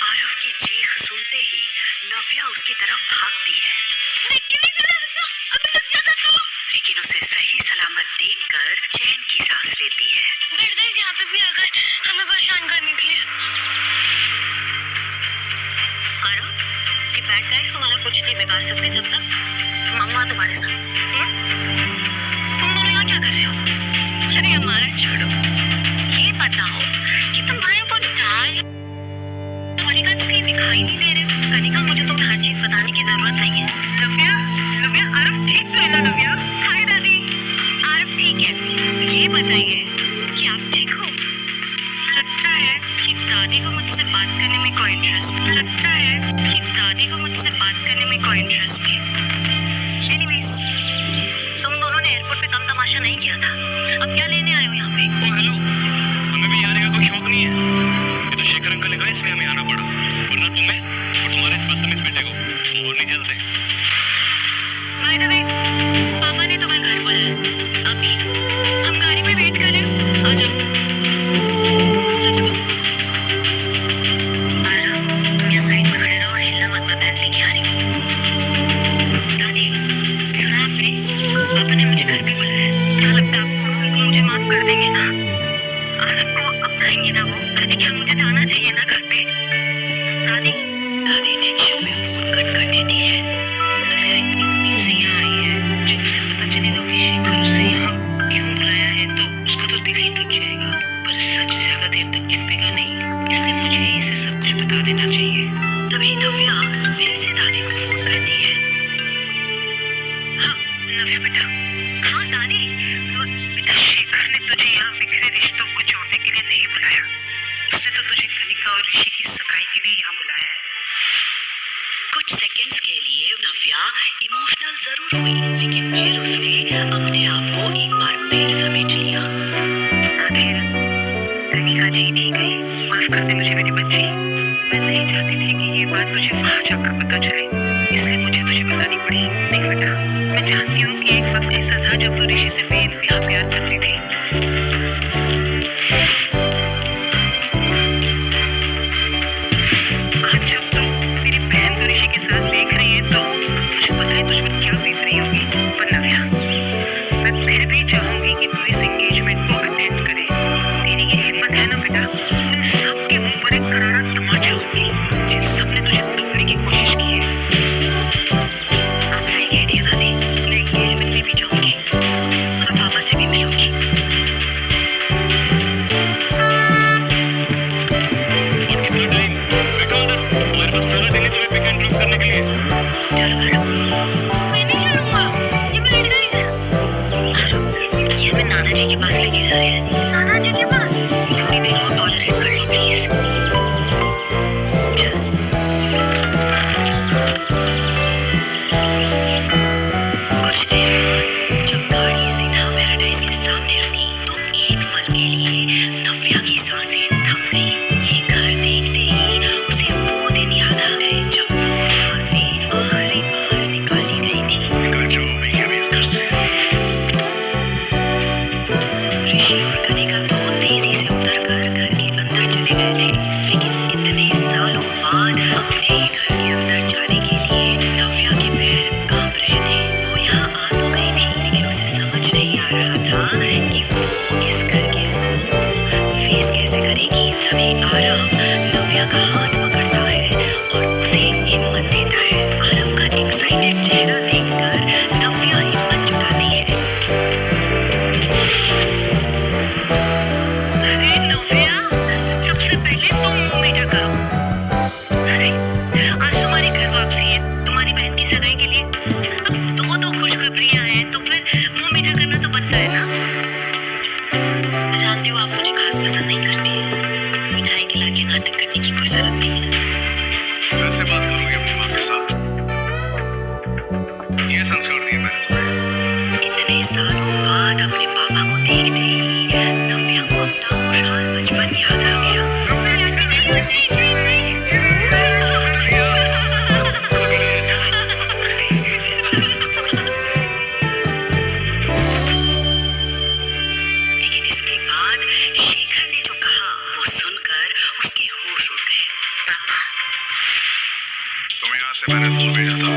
आरव की चीख सुनते ही नव्या उसकी तरफ भागती है, लेकिन उसे सही सलामत देखकर चैन की सांस लेती है। यहाँ पे भी आ गए हमें परेशान करने के लिए। आरव, ये बैड गाइस तुम्हारा कुछ नहीं बिगाड़ सकते जब तक मम्मा तुम्हारे साथ। तुम दोनों यहाँ क्या कर रहे हो? अरे हमारा छोड़ो, ये बताओ कि तुम्हारे को डाल कनिका कहीं दिखाई नहीं दे रहे हो। कनिका, मुझे तुम्हें हर चीज बताने की जरूरत नहीं है। नव्या, नव्या, आरव ठीक तो है ना? नव्या, हाय दादी। आरव ठीक है, ये बताइए कि आप ठीक हो? लगता है कि दादी को मुझसे बात करने में कोई इंटरेस्ट नहीं है। एनीवेज, तुम दोनों ने एयरपोर्ट पे कम तमाशा नहीं किया था, अब क्या लेने आए हो यहाँ पे? ओ हेलो, हमें भी आने का कोई शौक नहीं है। ये तो शेखर अंकल ने कहा इसलिए हमें आना पड़ा, वरना तुम्हें और तुम्हारे इस बदतमीज बेटे को और नहीं चलते। बाय द वे, पापा ने तुम्हें घर बुलाया अभी। हम गाड़ी में वेट कर रहे हैं, आ जाओ। Let's go. आरव, यहाँ साइड में खड़े रहो और हिलना मत, मैं बैग लेके आ रही हूँ। दादी, सुना आपने? पापा ने मुझे घर पे बुलाया। क्या लगता है आपको मुझे माफ कर देंगे ना? आरव को अब कहेंगे ना वो? दादी, क्या मुझे जाना चाहिए ना घर पे? दादी, दादी टेंशन में फोन कट कर देती है। नव्या इतनी उम्मीद से यहाँ आई है, जब उसे पता चलेगा कि शेखर उसे यहाँ क्यों बुलाया है तो उसका तो दिल ही टूट जाएगा। पर सच ज्यादा देर तक छुपेगा नहीं, इसलिए मुझे इसे सब कुछ बता देना चाहिए। तभी नव्या फिर से दादी को फोन करती है। हाँ नव्या बेटा। हाँ दादी, बेटा, शेखर ने तुझे यहाँ बिखरे रिश्तों को जोड़ने के लिए नहीं बुलाया, उसने तो तुझे कनिका और ऋषि की सगाई के लिए यहाँ बुलाया है। कुछ सेकंड्स के लिए नव्या इमोशनल जरूर हुई, लेकिन फिर उसने अपने आप को एक बार फिर समेट लिया। आखिर कनिका जी नहीं गई, माफ कर दे मुझे मेरी बच्ची। मैं नहीं चाहती थी कि ये बात तुझे वहां जाकर पता चले, इसलिए मुझे तुझे बतानी पड़ी। देख बेटा, मैं जानती हूँ कि एक वक्त ऐसा था जब तू ऋषि से बेइंतहा प्यार करती थी। आज जब तुम मेरी बहन को ऋषि के साथ देख रही है तो मुझे पता है तुझमें क्या बीत रही होगी। पर नव्या, मैं फिर भी चाहूंगी कि तू इस एंगेजमेंट को अटेंड करे। तेरी ये हिम्मत है ना बेटा? उन सबके मुंह पर एक करारा तमाचा होगी जिन सबने तुझे तोड़ने की कोशिश की है। आप सही कह रही है दादी, मैं एंगेजमेंट में भी जाऊंगी और पापा से भी मिलूंगी। और कितना टाइम? बैठो अंदर, हमारे पास पूरा दिन है तुम्हें पिक एंड ड्रॉप करने के लिए। चलो करो। मैं नहीं चलूंगा, ये बैड गाइस है। आरव, ये हमें नाना जी के पास लेके जा रहे हैं। नाना जी के पास? थोड़ी देर और टॉलरेट कर लो प्लीज। चल। कुछ देर बाद जब गाड़ी सीधा पैराडाइज के सामने रुकी तो एक पल के लिए नव्या की सांसें थम गई। ये घर देखते ही उसे वो दिन याद आ गए जब वो यहाँ से आखिरी बार निकाली गई थी। निकल जाओ अभी अभी इस घर से। ऋषि और कनिका तो तेजी से उतरकर घर के अंदर चले गए थे, लेकिन इतने सालों बाद अपने ही घर के अंदर जाने के लिए नव्या के पैर कांप रहे थे। वो यहाँ आ तो गई थी, लेकिन उसे समझ नहीं आ रहा था कि वो इस घर के लोगों को फेस कैसे करेगी। तभी आरव नव्या का हाथ पकड़ता है और उसे हिम्मत देता है। आरव का एक्साइटेड चेहरा देखकर नव्या हिम्मत जुटाती है। अरे नव्या, सबसे पहले तुम मुंह मीठा करो। अरे आज तुम्हारी घर वापसी है, तुम्हारी बहन की सगाई के लिए। अब दो खुशखबरियां हैं तो फिर मुंह मीठा करना तो बनता है ना। मैं जानती हूँ आप मुझे खास पसंद नहीं करती, मिठाई खिला के से मैंने दूर भेजा था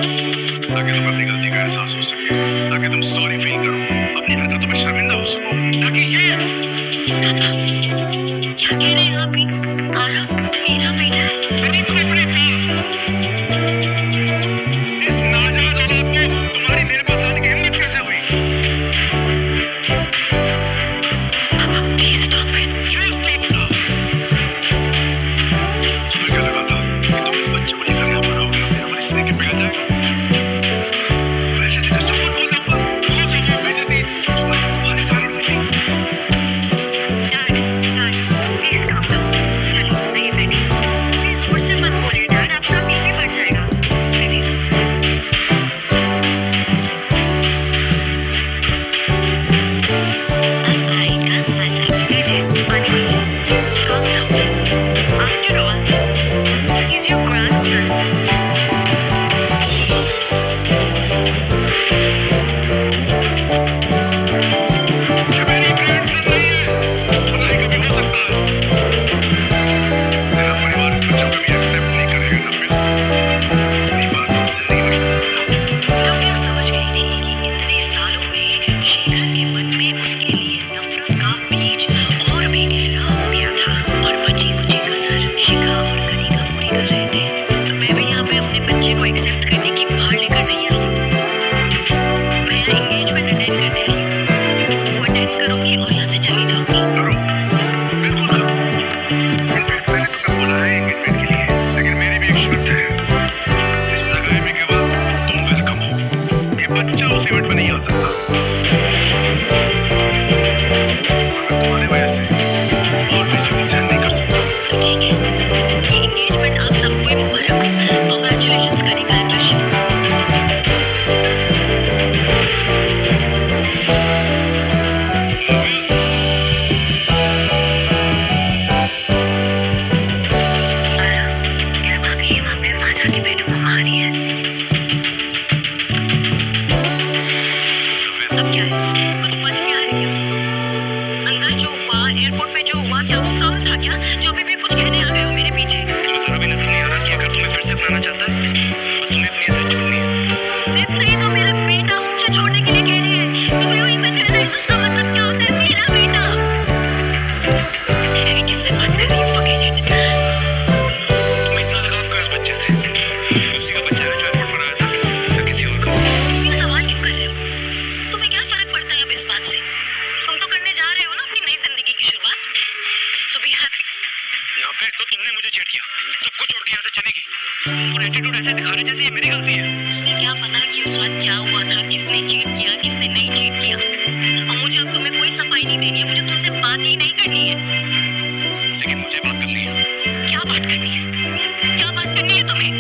ताकि तुम्हें अपनी गलती का एहसास हो सके, ताकि तुम सॉरी फील करो, अपनी हरकतों में शर्मिंदा हो सको, ताकि ये क्या कह रहे हैं आप? आरव मेरा बेटा है। प्लीज इस नाजायज औलाद को तुम्हारी मेरे पास आने की हिम्मत कैसे हुई? Please stop it. तुम्हें क्या लगा था कि तुम इस बच्चे को लेकर यहाँ पर आओगे और हमारी जिंदगी बिगड़ जाएगा? वैसे तो सब कुछ बोल दूंगा, हो जाएगी बेइज्जती जो तुम्हारे कारण हुई थी। Dad please calm down. चलो नहीं बेटी, प्लीज मुझसे मत बोलिए डैड, आपका बीपी बढ़ जाएगा। बेटी आई का मसाला लीजिए, पानी लीजिए, calm down. After all it is your grandson. ये मेरी ग्रैंडसन नहीं है, और नहीं कभी हो सकता है। मेरा परिवार इन बच्चों को भी एक्सेप्ट नहीं करेगा ना फिर। अपनी बात तुम जिंदगी में नव्या समझ गई थी कि इतने सालों में शेखर के मन में उसके लिए नफरत का बीज और भी गहरा हो गया था और बची कुची कसर शिखा और कनिका पूरी कर रहे थे। तो मैं भी यहाँ पे अपने बच्चे को एक्सेप्ट करने की गुहार लेकर नहीं आई हूँ। मैं यहाँ एंगेजमेंट अटेंड करने आई हूँ। वो अटेंड करूंगी और यहाँ से चली जाऊंगी। करो, बिल्कुल करो। इनफैक्ट मैंने तुम्हें बुलाया है एंगेजमेंट के लिए, लेकिन मेरी भी एक शर्त है। इस सगाई में केवल तुम वेलकम हो, ये बच्चा उस इवेंट में नहीं आ सकता। मैं तुम्हारी वजह से और बेइज्जती सहन नहीं कर सकता। ठीक है, ये एंगेजमेंट आप सबको ही मुबारक हो। कॉन्ग्रेचुलेशंस कनिका एंड ऋषि। वहाँ जाके बैठो, मम्मा आ रही है। अब क्या है? कुछ बच क्या है क्या? अंकल जो हुआ, एयरपोर्ट पे जो हुआ, क्या वो कम था क्या? जो अभी भी कुछ कहने आ गए हो मेरे पीछे। तो सर अभी नजर नहीं आ रहा कि अगर तुम्हें फिर से अपनाना चाहता है बस तुम्हें अपनी इज्जत छोड़नी है। सिर्फ नहीं तो मेरा बेटा मुझे छोड़ने के लिए कह रही है। डू यू इवन रियलाइज उसका मतलब क्या होता है? मेरा बेटा। मैं किससे बात कर रही हूँ? Forget it. तुम्हें इतना लगाव क्यों इस बच्चे से? उसी का बच्चा है जो एयरपोर्ट पर आया था या किसी और का? ये सवाल क्यों कर रहे हो? तुम्हें क्या फर्क पड़ता है अब इस बात से? तुम तो करने जा रहे हो ना अपनी नई जिंदगी की शुरुआत। So be happy. यहाँ पे तो तुमने मुझे चीट किया, सबको छोड़ के यहाँ से चलेगी और एटीट्यूड ऐसे दिखा रहे जैसे ये मेरी गलती है। मुझे क्या पता कि उस वक्त क्या हुआ था, किसने चीट किया, किसने नहीं चीट किया। और मुझे अब तुम्हें कोई सफाई नहीं देनी है, मुझे तुमसे बात ही नहीं करनी है। लेकिन मुझे बात करनी है। क्या बात करनी है? क्या बात करनी है तुम्हें?